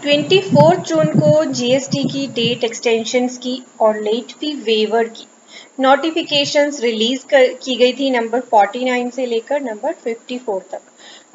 24 जून को जीएसटी की date extensions की और लेट फी वेवर की नोटिफिकेशंस रिलीज की गई थी नंबर 49 से लेकर नंबर 54 तक।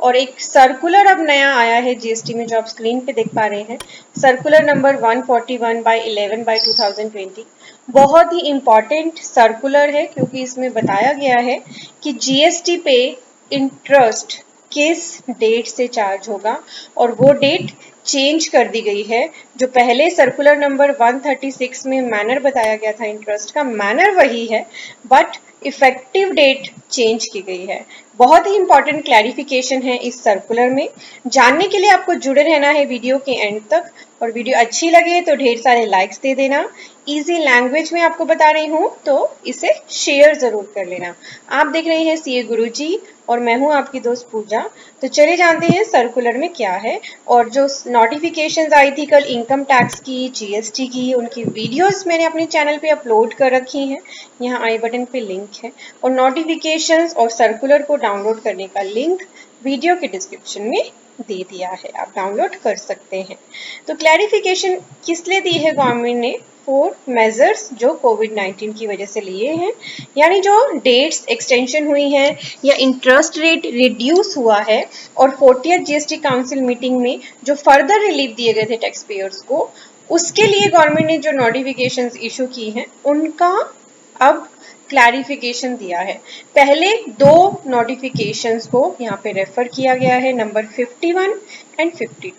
और एक सर्कुलर अब नया आया है जीएसटी में, जो आप स्क्रीन पे देख पा रहे हैं, सर्कुलर नंबर 141/11/2020। बहुत ही इंपॉर्टेंट सर्कुलर है क्योंकि इसमें बताया गया है कि जीएसटी पे इंटरेस्ट किस डेट से चार्ज होगा, और वो डेट चेंज कर दी गई है। जो पहले सर्कुलर नंबर 136 में मैनर बताया गया था, इंटरेस्ट का मैनर वही है, बट इफेक्टिव डेट चेंज की गई है। बहुत ही इंपॉर्टेंट क्लैरिफिकेशन है इस सर्कुलर में। जानने के लिए आपको जुड़े रहना है वीडियो के एंड तक, और वीडियो अच्छी लगे तो ढेर सारे लाइक्स दे देना। इजी लैंग्वेज में आपको बता रही हूँ तो इसे शेयर जरूर कर लेना। आप देख रहे हैं सीए गुरुजी और मैं हूँ आपकी दोस्त पूजा। तो चले जानते हैं सर्कुलर में क्या है। और जो नोटिफिकेशंस आई थी कल इनकम टैक्स की, जीएसटी की, उनकी वीडियोस मैंने अपने चैनल पे अपलोड कर रखी हैं। यहाँ आई बटन पे लिंक है, और नोटिफिकेशंस और सर्कुलर को डाउनलोड करने का लिंक वीडियो के डिस्क्रिप्शन में दे दिया है, आप डाउनलोड कर सकते हैं। तो क्लैरिफिकेशन किस लिए दी है गवर्नमेंट ने? 4 मेजर्स जो कोविड-19 की वजह से लिए हैं, यानी जो डेट्स एक्सटेंशन हुई हैं या इंटरेस्ट रेट रिड्यूस हुआ है, और 40th जीएसटी काउंसिल मीटिंग में जो फर्दर रिलीफ दिए गए थे टैक्स पेयर्स को, उसके लिए गवर्नमेंट ने जो नोटिफिकेशंस इशू की हैं उनका अब क्लैरिफिकेशन दिया है। पहले 2 नोटिफिकेशंस को यहाँ पे रेफर किया गया है, नंबर 51 एंड 52।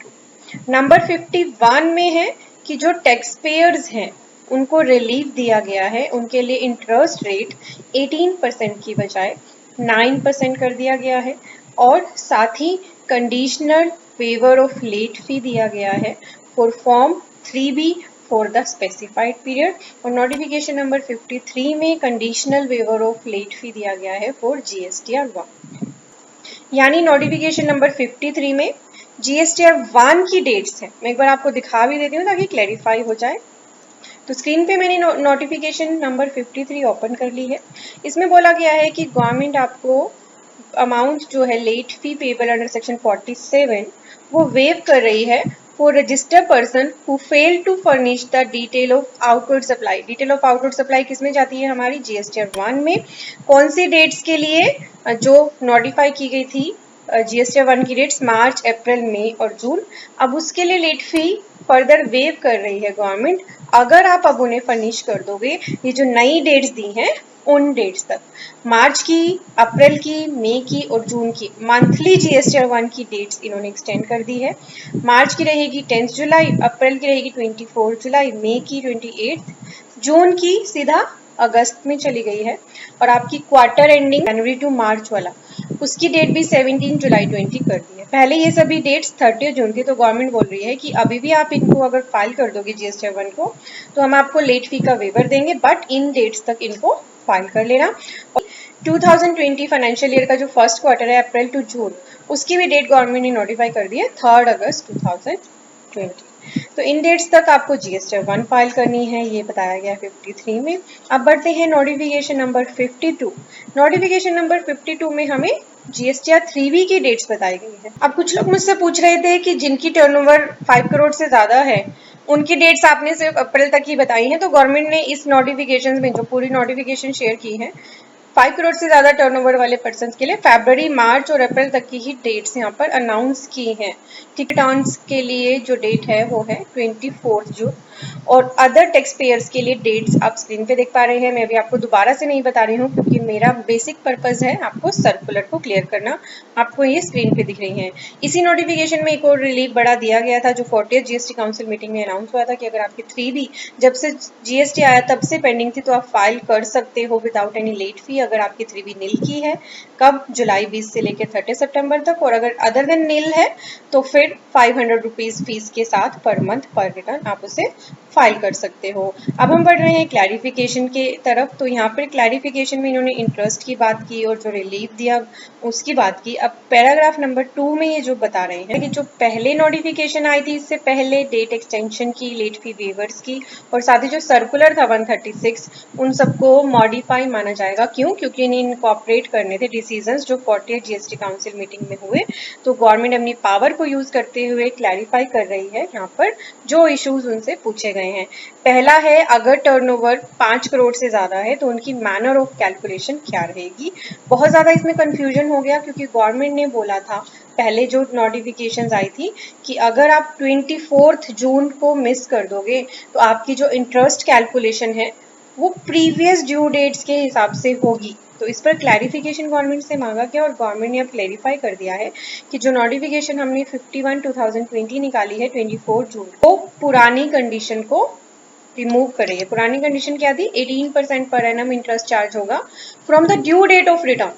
नंबर 51 में है कि जो टैक्स पेयर्स हैं उनको रिलीफ दिया गया है, उनके लिए इंटरेस्ट रेट 18% की बजाय 9% कर दिया गया है, और साथ ही conditional waiver of late fee दिया गया है for form 3B for the specified period. और नोटिफिकेशन नंबर 53 में conditional waiver of late fee दिया गया है फॉर जीएसटीआर 1। यानी नोटिफिकेशन नंबर 53 में जीएसटीआर 1 की डेट्स है। मैं एक बार आपको दिखा भी देती हूँ ताकि क्लैरिफाई हो जाए। तो स्क्रीन पे मैंने नोटिफिकेशन नंबर 53 ओपन कर ली है। इसमें बोला गया है कि गवर्नमेंट आपको अमाउंट जो है late fee payable under section 47 वो वेव कर रही है for registered person who fail to furnish the detail of outward supply. Detail of outward supply किसमें जाती है? हमारी जीएसटीआर 1 में। कौन सी डेट्स के लिए? जो नोटिफाई की गई थी जीएसटीआर 1 की डेट्स मार्च, अप्रैल, मई और जून। अब उसके लिए लेट फी फर्दर वेव कर रही है गवर्नमेंट, अगर आप अब उन्हें फर्निश कर दोगे ये जो नई डेट्स दी हैं उन डेट्स तक, मार्च की, अप्रैल की, मई की और जून की मंथली जीएसटीआर 1 की डेट्स इन्होंने एक्सटेंड कर दी है। मार्च की रहेगी 10 जुलाई, अप्रैल की रहेगी 24 जुलाई, मई की 28, जून की सीधा अगस्त में चली गई है, और आपकी क्वार्टर एंडिंग जनवरी टू मार्च वाला उसकी डेट भी 17 जुलाई 20 कर दी है। पहले ये सभी डेट्स 30 जून थी, तो गवर्नमेंट बोल रही है कि अभी भी आप इनको अगर फाइल कर दोगे जीएसटीआर 1 को तो हम आपको लेट फी का वेवर देंगे, बट इन डेट्स तक इनको फाइल कर लेना। 2020 फाइनेंशियल ईयर का जो फर्स्ट क्वार्टर है अप्रैल टू जून, उसकी भी डेट गवर्नमेंट ने नोटिफाई कर दी है 3 अगस्त 2020। तो इन डेट्स तक आपको जीएसटीआर 1 फाइल करनी है, ये बताया गया है 53 में। अब बढ़ते हैं नोटिफिकेशन नंबर 52। नोटिफिकेशन नंबर 52 में हमें जीएसटीआर 3B की डेट्स बताई गई है। अब कुछ लोग मुझसे पूछ रहे थे कि जिनकी टर्नओवर 5 करोड़ से ज्यादा है उनकी डेट्स आपने सिर्फ अप्रैल तक ही बताई हैं। तो गवर्नमेंट ने इस नोटिफिकेशन में जो पूरी नोटिफिकेशन शेयर की है 5 करोड़ से ज्यादा टर्नओवर वाले पर्सन के लिए फरवरी, मार्च और अप्रैल तक की ही डेट्स यहाँ पर अनाउंस की हैं। टिकट रिटर्न्स के लिए जो डेट है वो है 24 जून, और अदर टैक्स पेयर्स के लिए डेट्स आप स्क्रीन पे देख पा रहे हैं। मैं भी आपको दोबारा से नहीं बता रही हूँ क्योंकि मेरा बेसिक पर्पज है आपको सर्कुलर को क्लियर करना। आपको ये स्क्रीन पे दिख रही है। इसी नोटिफिकेशन में एक और रिलीफ बड़ा दिया गया था जो 40th जीएसटी काउंसिल मीटिंग में अनाउंस हुआ था कि अगर आपकी 3B जब से जीएसटी आया तब से पेंडिंग थी तो आप फाइल कर सकते हो विदाउट एनी लेट फी, अगर आपकी 3B नील की है। कब? जुलाई 20 से लेकर 30 सितंबर तक। और अगर अदर देन नील है तो फिर 500 रुपीज फीस के साथ पर मंथ पर रिटर्न आप उसे फाइल कर सकते हो। अब हम बढ़ रहे हैं क्लैरिफिकेशन के तरफ। तो यहाँ पर क्लैरिफिकेशन में इन्होंने इंटरेस्ट की बात की और जो रिलीफ दिया उसकी बात की। अब पैराग्राफ नंबर 2 में ये जो बता रहे हैं कि जो पहले नोटिफिकेशन आई थी इससे पहले डेट एक्सटेंशन की, लेट फी वेवर्स की और साथ ही जो सर्कुलर था 136 उन सबको मॉडिफाई माना जाएगा। क्यों? क्योंकि इन्हें इनकॉर्पोरेट करने थे डिसीजंस जो 48 जीएसटी काउंसिल मीटिंग में हुए। तो गवर्नमेंट अपनी पावर को यूज करते हुए क्लैरिफाई कर रही है यहाँ पर जो इश्यूज उनसे पूछे गए हैं। पहला है, अगर टर्नओवर 5 करोड़ से ज्यादा है तो उनकी मैनर ऑफ कैलकुलेशन क्या रहेगी। बहुत ज्यादा इसमें कंफ्यूजन हो गया क्योंकि गवर्नमेंट ने बोला था पहले जो नोटिफिकेशंस आई थी कि अगर आप 24 जून को मिस कर दोगे तो आपकी जो इंटरेस्ट कैलकुलेशन है वो प्रीवियस ड्यू डेट्स के हिसाब से होगी। तो इस पर क्लैरिफिकेशन गवर्नमेंट से मांगा गया और गवर्नमेंट ने अब क्लैरिफाई कर दिया है कि जो नोटिफिकेशन हमने 51/2020 निकाली है 24 जून को, पुरानी कंडीशन को रिमूव करेंगे। पुरानी कंडीशन क्या थी? 18% पर एनम इंटरेस्ट चार्ज होगा from the due date of return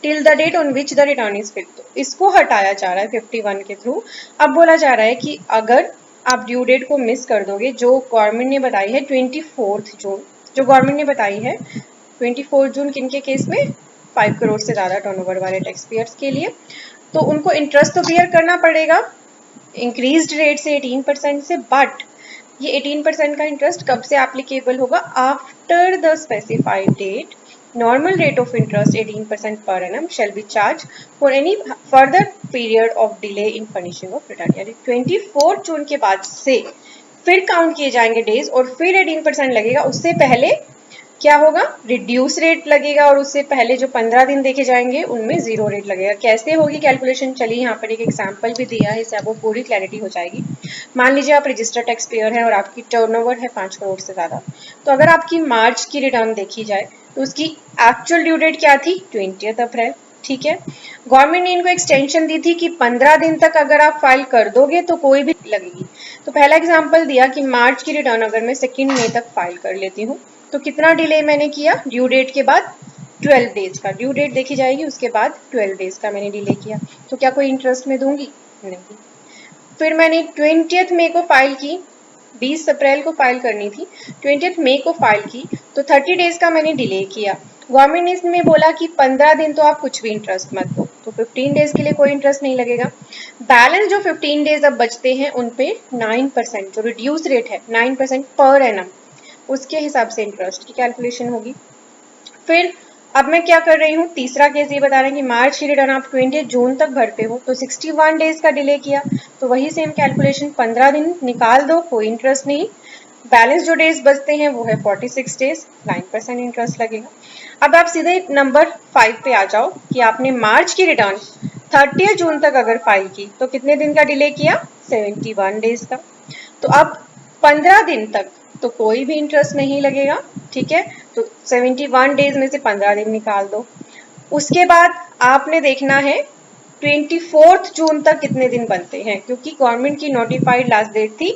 till the date on which the return is filed. तो इसको हटाया जा रहा है 51 के थ्रू। अब बोला जा रहा है कि अगर आप ड्यू डेट को मिस कर दोगे, जो गवर्नमेंट ने बताई है 24 जून, जो गवर्नमेंट ने बताई है 24 जून किनके केस में? 5 करोड़ से ज्यादा टर्नओवर वाले टैक्स पेयर्स के लिए, तो उनको इंटरेस्ट तो बियर करना पड़ेगा इंक्रीज्ड रेट से 18% से। बट ये 18% का इंटरेस्ट कब से एप्लीकेबल होगा? After the specified date normal rate of interest 18% per annum shall be charged for any further period of delay in furnishing of return। यानी 24 जून के बाद से फिर काउंट किए जाएंगे डेज और फिर 18% लगेगा। उससे पहले क्या होगा? रिड्यूस रेट लगेगा और उससे पहले जो 15 दिन देखे जाएंगे उनमें 0 रेट लगेगा। कैसे होगी कैलकुलेशन? चलिए यहाँ पर एक एग्जाम्पल भी दिया है, इससे आपको पूरी क्लैरिटी हो जाएगी। मान लीजिए आप रजिस्टर्ड टैक्स पेयर है और आपकी टर्नओवर है 5 करोड़ से ज्यादा। तो अगर आपकी मार्च की रिटर्न देखी जाए तो उसकी एक्चुअल ड्यू डेट क्या थी? 20 अप्रैल। ठीक है, गवर्नमेंट ने इनको एक्सटेंशन दी थी कि 15 दिन तक अगर आप फाइल कर दोगे तो कोई भी लगेगी। तो पहला एग्जाम्पल दिया कि मार्च की रिटर्न अगर मैं 2 मई तक फाइल कर लेती हूँ तो कितना डिले मैंने किया? ड्यू डेट के बाद 12 डेज का, ड्यू डेट देखी जाएगी उसके बाद 12 डेज का मैंने डिले किया। तो क्या कोई इंटरेस्ट में दूंगी? नहीं। फिर मैंने 20 मई को फाइल की, 20 अप्रैल को फाइल करनी थी, 20 मई को फाइल की, तो 30 डेज का मैंने डिले किया। गवर्नमेंट ने इसमें बोला कि 15 दिन तो आप कुछ भी इंटरेस्ट मत दो, तो 15 डेज के लिए कोई इंटरेस्ट नहीं लगेगा। बैलेंस जो 15 डेज अब बचते हैं उन पे 9% जो रिड्यूस रेट है 9% पर एनम, उसके हिसाब से इंटरेस्ट की कैलकुलेशन होगी। फिर अब मैं क्या कर रही हूँ? तीसरा केस ये बता रहे हैं कि मार्च की रिटर्न आप 20 जून तक भरते हो तो 61 डेज का डिले किया, तो वही सेम कैलकुलेशन 15 दिन निकाल दो, कोई इंटरेस्ट नहीं। बैलेंस जो डेज बचते हैं वो है 46 डेज, 9% इंटरेस्ट लगेगा। अब आप सीधे नंबर 5 पे आ जाओ कि आपने मार्च की रिटर्न 30 जून तक अगर फाइल की तो कितने दिन का डिले किया? 71 डेज का। तो अब 15 दिन तक तो कोई भी इंटरेस्ट नहीं लगेगा। ठीक है, तो 71 डेज में से 15 दिन निकाल दो। उसके बाद आपने देखना है 24 जून तक कितने दिन बनते हैं, क्योंकि गवर्नमेंट की नोटिफाइड लास्ट डेट थी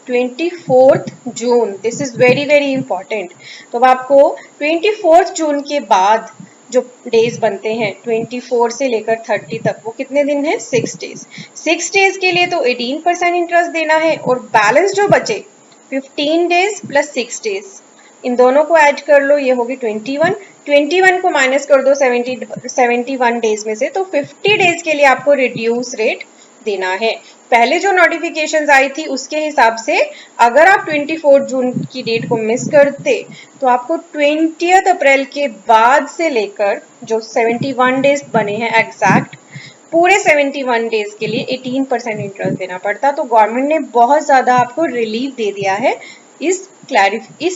24 June. This is very very important. तो अब आपको 24 जून के बाद जो डेज बनते हैं 24 से लेकर 30 तक वो कितने दिन है? 6 डेज। 6 डेज के लिए तो 18% इंटरेस्ट देना है और बैलेंस जो बचे 15 डेज प्लस 6 डेज, इन दोनों को ऐड कर लो, ये होगी 21 को माइनस कर दो 71 डेज में से, तो 50 डेज के लिए आपको रिड्यूस रेट देना है। पहले जो नोटिफिकेशंस आई थी उसके हिसाब से अगर आप 24 जून की डेट को मिस करते तो आपको 20 अप्रैल के बाद से लेकर जो 71 डेज बने हैं एग्जैक्ट, पूरे 71 डेज के लिए 18% इंटरेस्ट देना पड़ता। तो गवर्नमेंट ने बहुत ज्यादा आपको रिलीफ दे दिया है इस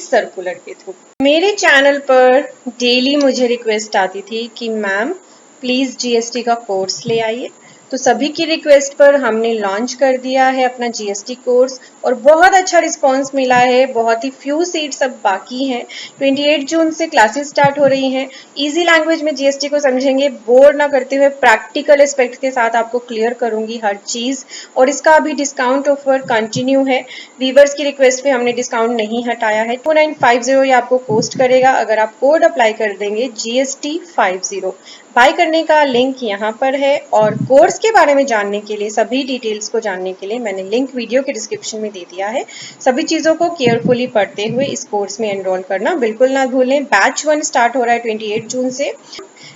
सर्कुलर के थ्रू। मेरे चैनल पर डेली मुझे रिक्वेस्ट आती थी कि मैम प्लीज जीएसटी का कोर्स ले आइए, तो सभी की रिक्वेस्ट पर हमने लॉन्च कर दिया है अपना जीएसटी कोर्स और बहुत अच्छा रिस्पांस मिला है। बहुत ही फ्यू सीट्स अब बाकी हैं। 28 जून से क्लासेस स्टार्ट हो रही हैं। इजी लैंग्वेज में जीएसटी को समझेंगे, बोर ना करते हुए प्रैक्टिकल एस्पेक्ट के साथ आपको क्लियर करूंगी हर चीज। और इसका अभी डिस्काउंट ऑफर कंटिन्यू है। वीवर्स की रिक्वेस्ट पे हमने डिस्काउंट नहीं हटाया है। 2950 ये आपको कोस्ट करेगा अगर आप कोड अप्लाई कर देंगे GST 50। बाय करने का लिंक यहाँ पर है और कोर्स के बारे में जानने के लिए, सभी डिटेल्स को जानने के लिए मैंने लिंक वीडियो के डिस्क्रिप्शन में दे दिया है। सभी चीज़ों को केयरफुली पढ़ते हुए इस कोर्स में एनरोल करना बिल्कुल ना भूलें। बैच 1 स्टार्ट हो रहा है 28 जून से।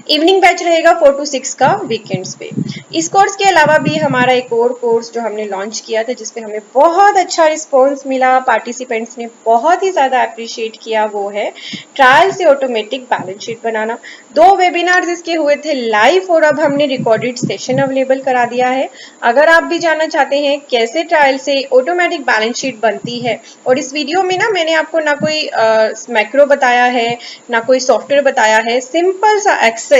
इवनिंग बैच रहेगा 4 to 6 का वीकेंड्स पे। इस कोर्स के अलावा भी हमारा एक और कोर्स जो हमने लॉन्च किया था, जिसपे हमें बहुत अच्छा रिस्पॉन्स मिला, पार्टिसिपेंट्स ने बहुत ही ज़्यादा अप्रिशिएट किया, वो है ट्रायल से ऑटोमेटिक बैलेंस शीट बनाना। 2 वेबिनार्स इसके हुए थे लाइव और अब हमने रिकॉर्डेड सेशन अवेलेबल करा दिया है। अगर आप भी जानना चाहते हैं कैसे ट्रायल से ऑटोमेटिक बैलेंस शीट बनती है, और इस वीडियो में ना मैंने आपको ना कोई मैक्रो बताया है, ना कोई सॉफ्टवेयर बताया है, सिंपल सा एक्सेल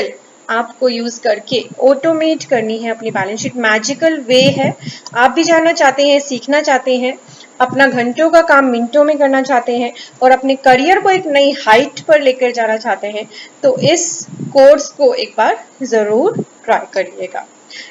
आपको यूज करके ऑटोमेट करनी है अपनी बैलेंस शीट। मैजिकल वे है। आप भी जानना चाहते हैं, सीखना चाहते हैं, अपना घंटों का काम मिनटों में करना चाहते हैं और अपने करियर को एक नई हाइट पर लेकर जाना चाहते हैं, तो इस कोर्स को एक बार जरूर ट्राई करिएगा।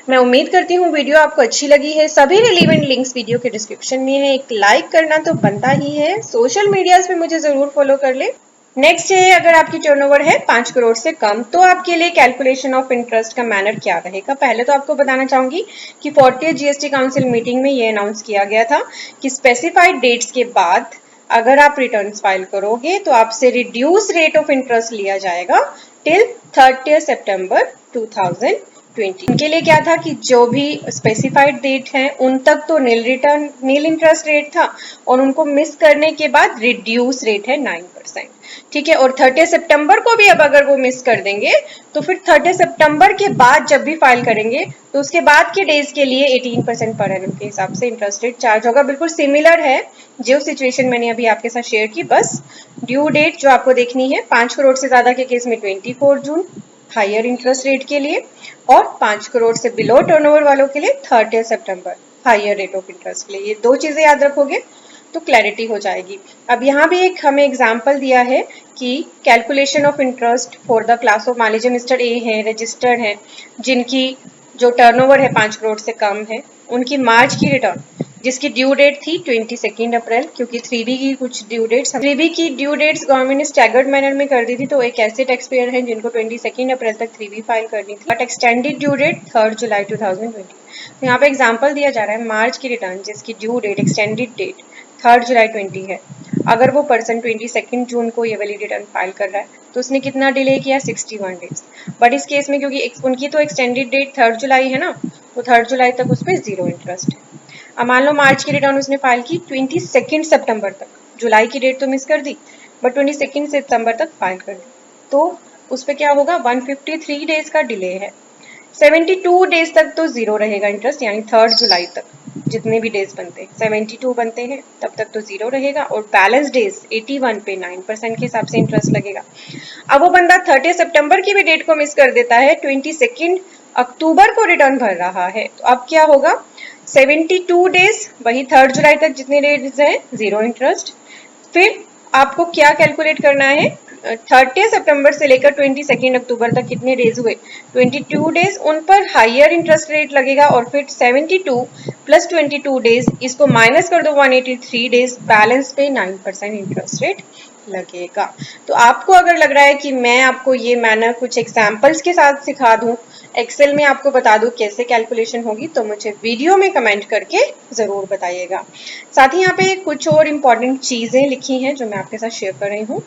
मैं उम्मीद करती हूँ वीडियो आपको अच्छी लगी है। सभी रिलेवेंट लिंक्स वीडियो के डिस्क्रिप्शन में है। एक लाइक करना तो बनता ही है। सोशल मीडियाज पे मुझे जरूर फॉलो कर ले। नेक्स्ट है, अगर आपकी टर्नओवर है 5 करोड़ से कम, तो आपके लिए कैलकुलेशन ऑफ इंटरेस्ट का मैनर क्या रहेगा। पहले तो आपको बताना चाहूंगी कि 40th जीएसटी काउंसिल मीटिंग में ये अनाउंस किया गया था कि स्पेसिफाइड डेट्स के बाद अगर आप रिटर्न्स फाइल करोगे तो आपसे रिड्यूस रेट ऑफ इंटरेस्ट लिया जाएगा टिल 30 सितंबर 2020। इनके लिए क्या था कि जो भी स्पेसिफाइड डेट है उन तक तो नील इंटरेस्ट रेट था, और उनको मिस करने के बाद रिड्यूस रेट है 9%। ठीक है, और 30 सितंबर को भी अब अगर वो मिस कर देंगे तो फिर 30 सितंबर के बाद जब भी फाइल करेंगे तो उसके बाद के डेज के लिए 18% पर एनम के हिसाब से इंटरेस्ट रेट चार्ज होगा। बिल्कुल सिमिलर है जो सिचुएशन मैंने अभी आपके साथ शेयर की। बस ड्यू डेट जो आपको देखनी है 5 करोड़ से ज्यादा के केस में 24 जून हायर इंटरेस्ट रेट के लिए, और 5 करोड़ से बिलो टर्नओवर वालों के लिए 30 सितंबर हायर रेट ऑफ इंटरेस्ट के लिए। ये 2 चीजें याद रखोगे तो क्लैरिटी हो जाएगी। अब यहाँ भी एक हमें एग्जाम्पल दिया है कि calculation of interest for the class of, मान लीजिए मिस्टर ए है, रजिस्टर्ड है, जिनकी जो टर्नओवर है 5 करोड़ से कम है, उनकी मार्च की रिटर्न जिसकी ड्यू डेट थी 22 अप्रैल, क्योंकि 3B की कुछ ड्यू डेट्स, 3B की ड्यू डेट्स गवर्नमेंट ने स्टैगर्ड मैनर में कर दी थी, तो एक ऐसे टैक्स पेयर हैं जिनको 22 अप्रैल तक 3B फाइल करनी थी, बट एक्सटेंडेड ड्यू डेट 3 जुलाई 2020। तो यहाँ पे एग्जाम्पल दिया जा रहा है मार्च की रिटर्न जिसकी ड्यू डेट एक्सटेंडेड डेट 3 जुलाई 20 है। अगर वो पर्सन 22 जून को ये वाली रिटर्न फाइल कर रहा है तो उसने कितना डिले किया, 61 डेज। बट इस केस में क्योंकि उनकी तो एक्सटेंडेड डेट 3 जुलाई है ना, तो 3 जुलाई तक उस पर 0 इंटरेस्ट है। अब मान लो मार्च की रिटर्न उसने फाइल की 22 सितंबर तक, जुलाई की डेट तो मिस कर दी बट 22 सितंबर तक फाइल कर दी, तो उस पर क्या होगा, 153 डेज का डिले है। 72 डेज तक तो 0 रहेगा इंटरेस्ट, यानी 3 जुलाई तक जितने भी डेज बनते हैं 72 बनते हैं तब तक तो 0 रहेगा, और बैलेंस डेज 81 पे 9% के हिसाब से इंटरेस्ट लगेगा। अब वो बंदा 30 सितंबर की भी डेट को मिस कर देता है, 22 अक्टूबर को रिटर्न भर रहा है, तो अब क्या होगा, 72 डेज वही 3 जुलाई तक जितने डेज हैं 0 इंटरेस्ट। फिर आपको क्या कैलकुलेट करना है, 30 सितंबर से लेकर 22 अक्टूबर तक कितने डेज हुए, 22 डेज, उन पर हायर इंटरेस्ट रेट लगेगा, और फिर 72 प्लस 22 डेज इसको माइनस कर दो 183 डेज, बैलेंस पे 9% इंटरेस्ट रेट लगेगा। तो आपको अगर लग रहा है कि मैं आपको ये मैनर कुछ एग्जाम्पल्स के साथ सिखा दूं, एक्सेल में आपको बता दूं कैसे कैलकुलेशन होगी, तो मुझे वीडियो में कमेंट करके जरूर बताइएगा। साथ ही यहाँ पे कुछ और इम्पोर्टेंट चीजें लिखी हैं जो मैं आपके साथ शेयर कर रही हूँ।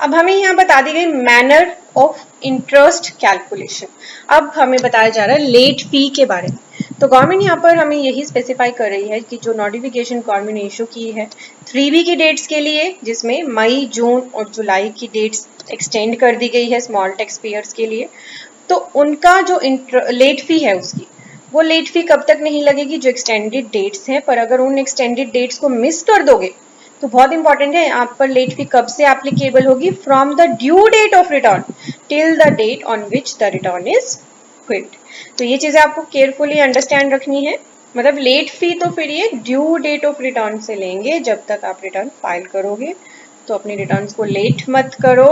अब हमें यहाँ बता दी गई मैनर ऑफ इंटरेस्ट कैलकुलेशन। अब हमें बताया जा रहा है लेट फी के बारे में। तो गवर्नमेंट यहाँ पर हमें यही स्पेसिफाई कर रही है कि जो नोटिफिकेशन गवर्नमेंट ने इशू की है 3B की डेट्स के लिए, जिसमें मई, जून और जुलाई की डेट्स एक्सटेंड कर दी गई है स्मॉल टैक्स पेयर्स के लिए, तो उनका जो लेट फी है उसकी, वो लेट फी कब तक नहीं लगेगी, जो एक्सटेंडेड डेट्स हैं, पर अगर उन एक्सटेंडेड डेट्स को मिस कर दोगे तो बहुत इंपॉर्टेंट है, आप पर लेट फी कब से एप्लीकेबल होगी, from the due date of return till the date on which the return is quit. तो ये चीजें आपको केयरफुली अंडरस्टैंड रखनी है। मतलब लेट फी तो फिर ये ड्यू डेट ऑफ रिटर्न से लेंगे जब तक आप रिटर्न फाइल करोगे, तो अपने रिटर्न्स को लेट मत करो,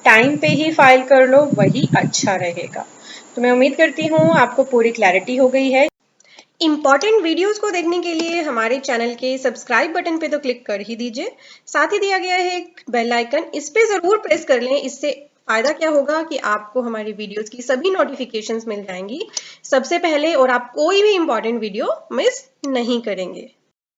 टाइम पे ही फाइल कर लो, वही अच्छा रहेगा। तो मैं उम्मीद करती हूँ आपको पूरी क्लैरिटी हो गई है। इंपॉर्टेंट वीडियोस को देखने के लिए हमारे चैनल के सब्सक्राइब बटन पे तो क्लिक कर ही दीजिए। साथ ही दिया गया है एक बेल आइकन, इस पे जरूर प्रेस कर लें, इससे फायदा क्या होगा कि आपको हमारी वीडियोस की सभी नोटिफिकेशंस मिल जाएंगी सबसे पहले और आप कोई भी इंपॉर्टेंट वीडियो मिस नहीं करेंगे।